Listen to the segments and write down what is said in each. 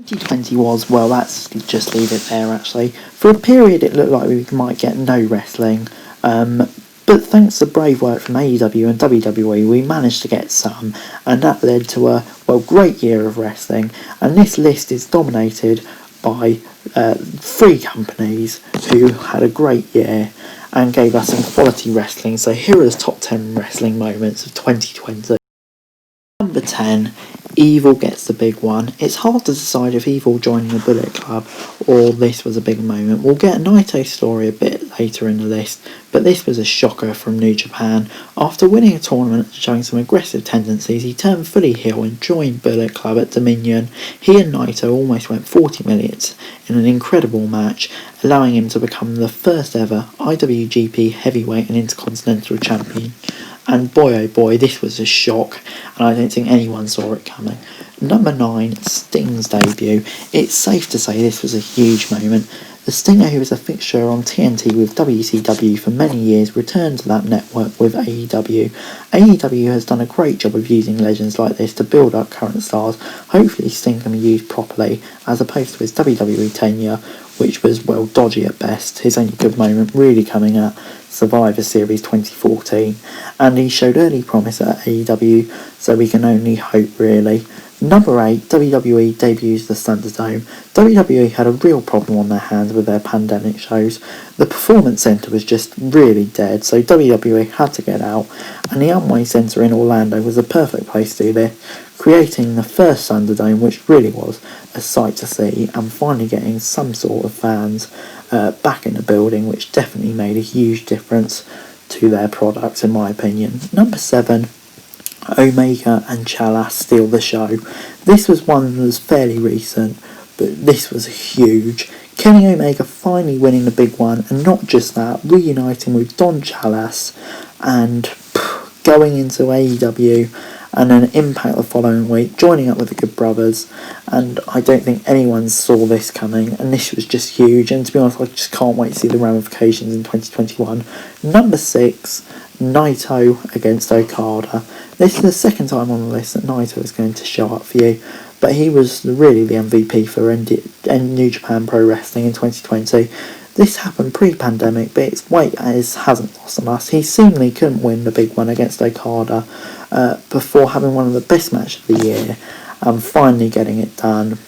2020 was, well, let's just leave it there actually. For a period it looked like we might get no wrestling, but thanks to brave work from AEW and WWE we managed to get some, and that led to a, well, great year of wrestling, and this list is dominated by 3 companies who had a great year and gave us some quality wrestling. So here are the top 10 wrestling moments of 2020. Number 10, Evil gets the big one. It's hard to decide if Evil joining the Bullet Club or this was a big moment. We'll get a Naito story a bit later in the list, but this was a shocker from New Japan. After winning a tournament and showing some aggressive tendencies, he turned fully heel and joined Bullet Club at Dominion. He and Naito almost went 40 minutes in an incredible match, allowing him to become the first ever IWGP Heavyweight and Intercontinental Champion. And boy oh boy, this was a shock, and I don't think anyone saw it coming. Number 9, Sting's debut. It's safe to say this was a huge moment. The Stinger, who was a fixture on TNT with WCW for many years, returned to that network with AEW. AEW has done a great job of using legends like this to build up current stars. Hopefully Sting can be used properly, as opposed to his WWE tenure, which was, well, dodgy at best. His only good moment really coming at Survivor Series 2014, and he showed early promise at AEW, so we can only hope really. Number 8, WWE debuts the Thunderdome. WWE had a real problem on their hands with their pandemic shows. The Performance Centre was just really dead, so WWE had to get out, and the Amway Centre in Orlando was the perfect place to do this, creating the first Thunderdome, which really was a sight to see, and finally getting some sort of fans back in the building, which definitely made a huge difference to their product in my opinion. Number 7, Omega and Chala steal the show. This was one that was fairly recent, but this was huge. Kenny Omega finally winning the big one, and not just that, reuniting with Don Callis and going into AEW, and then Impact the following week, joining up with the Good Brothers, and I don't think anyone saw this coming, and this was just huge, and to be honest I just can't wait to see the ramifications in 2021. Number 6, Naito against Okada. This is the second time on the list that Naito is going to show up for you, but he was really the MVP for New Japan Pro Wrestling in 2020. This happened pre-pandemic, but its weight hasn't lost on us. He seemingly couldn't win the big one against Okada before having one of the best matches of the year and finally getting it done.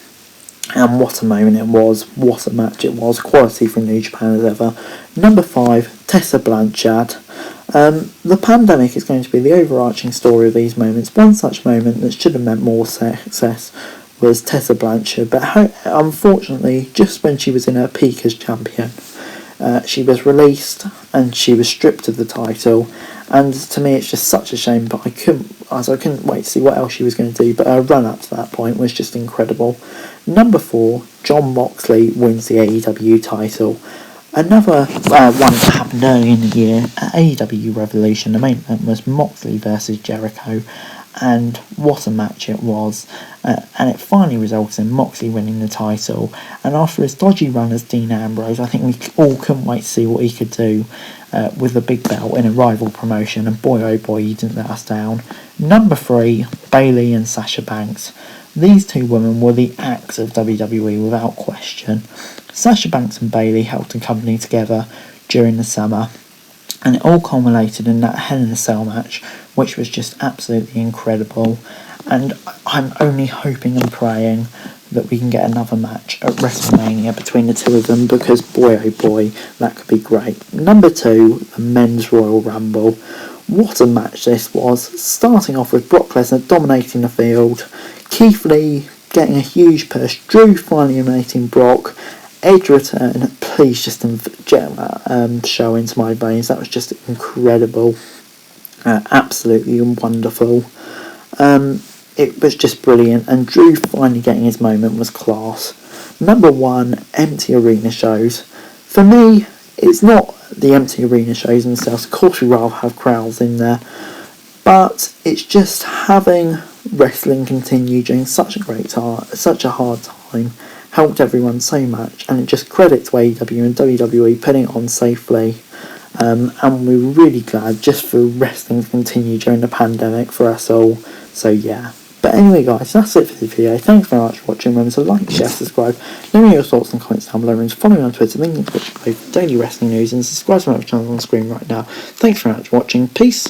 And what a moment it was, what a match it was, quality from New Japan as ever. Number 5, Tessa Blanchard. The pandemic is going to be the overarching story of these moments. One such moment that should have meant more success was Tessa Blanchard, but unfortunately, just when she was in her peak as champion, she was released and she was stripped of the title, and to me it's just such a shame, but I couldn't wait to see what else she was going to do, but her run up to that point was just incredible. Number 4, Jon Moxley wins the AEW title. Another one that happened early in the year at AEW Revolution. The main event was Moxley versus Jericho, and what a match it was, and it finally resulted in Moxley winning the title. And after his dodgy run as Dean Ambrose, I think we all couldn't wait to see what he could do with the big belt in a rival promotion, and boy oh boy, he didn't let us down. Number 3, Bayley and Sasha Banks. These two women were the acts of WWE without question. Sasha Banks and Bayley helped the company together during the summer, and it all culminated in that Hell in a Cell match, which was just absolutely incredible. And I'm only hoping and praying that we can get another match at WrestleMania between the two of them, because boy oh boy, that could be great. Number 2, the Men's Royal Rumble. What a match this was, starting off with Brock Lesnar dominating the field, Keith Lee getting a huge push, Drew finally eliminating Brock, Edge return, please just inject that show into my veins. That was just incredible, absolutely wonderful. It was just brilliant, and Drew finally getting his moment was class. Number 1, empty arena shows. For me, it's not the empty arena shows themselves. Of course, we'd rather have crowds in there, but it's just having wrestling continue during such a hard time. Helped everyone so much, and it just credit to AEW and WWE putting it on safely, and we're really glad just for wrestling to continue during the pandemic for us all. So yeah, But anyway guys, that's it for this video. Thanks very much for watching. Remember to like, share, subscribe. Let me know your thoughts and comments down below. Remember to follow me on Twitter, LinkedIn, Twitch, for daily wrestling news, and subscribe to my channel on the screen right now. Thanks very much for watching. Peace.